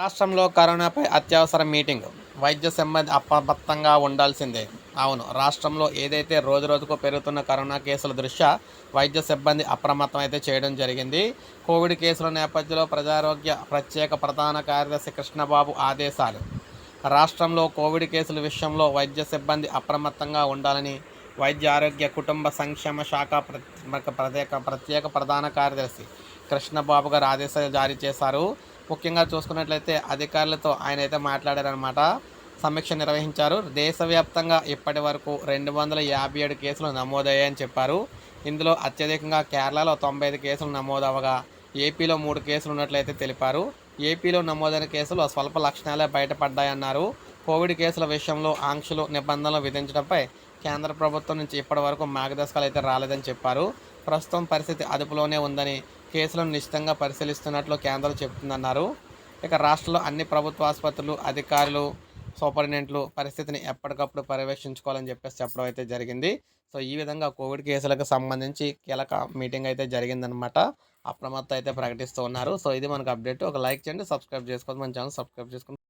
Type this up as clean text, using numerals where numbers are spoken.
రాష్ట్రంలో కరోనాపై అత్యవసర మీటింగ్. వైద్య సిబ్బంది అప్రమత్తంగా ఉండాల్సిందే. అవును, రాష్ట్రంలో ఏదైతే రోజురోజుకు పెరుగుతున్న కరోనా కేసుల దృష్ట్యా వైద్య సిబ్బంది అప్రమత్తం అయితే చేయడం జరిగింది. కోవిడ్ కేసుల నేపథ్యంలో ప్రజారోగ్య ప్రత్యేక ప్రధాన కార్యదర్శి కృష్ణబాబు ఆదేశాలు. రాష్ట్రంలో కోవిడ్ కేసుల విషయంలో వైద్య సిబ్బంది అప్రమత్తంగా ఉండాలని వైద్య ఆరోగ్య కుటుంబ సంక్షేమ శాఖ ప్రత్యేక ప్రధాన కార్యదర్శి కృష్ణబాబు గారు ఆదేశాలు జారీ చేశారు. ముఖ్యంగా చూసుకున్నట్లయితే అధికారులతో ఆయన అయితే మాట్లాడారనమాట. సమీక్ష నిర్వహించారు. దేశవ్యాప్తంగా ఇప్పటి వరకు 257 కేసులు నమోదయ్యాయని చెప్పారు. ఇందులో అత్యధికంగా కేరళలో 95 కేసులు నమోదవగా ఏపీలో 3 కేసులు ఉన్నట్లయితే తెలిపారు. ఏపీలో నమోదైన కేసులు స్వల్ప లక్షణాలే బయటపడ్డాయన్నారు. కోవిడ్ కేసుల విషయంలో ఆంక్షలు నిబంధనలు విధించడంపై కేంద్ర ప్రభుత్వం నుంచి ఇప్పటి వరకు మార్గదర్శకాలు అయితే రాలేదని చెప్పారు. ప్రస్తుతం పరిస్థితి అదుపులోనే ఉందని, కేసులను నిశ్చితంగా పరిశీలిస్తున్నట్లు కేంద్రం చెబుతుందన్నారు. ఇక రాష్ట్రంలో అన్ని ప్రభుత్వ ఆసుపత్రులు అధికారులు సూపరింటెండెంట్లు పరిస్థితిని ఎప్పటికప్పుడు పర్యవేక్షించుకోవాలని చెప్పడం అయితే జరిగింది. సో ఈ విధంగా కోవిడ్ కేసులకు సంబంధించి కీలక మీటింగ్ అయితే జరిగిందనమాట. అప్రమత్తం అయితే ప్రకటిస్తూ ఉన్నారు. సో ఇది మనకు అప్డేట్. ఒక లైక్ చేయండి, సబ్స్క్రైబ్ చేసుకోండి, మన ఛానల్ సబ్స్క్రైబ్ చేసుకోండి.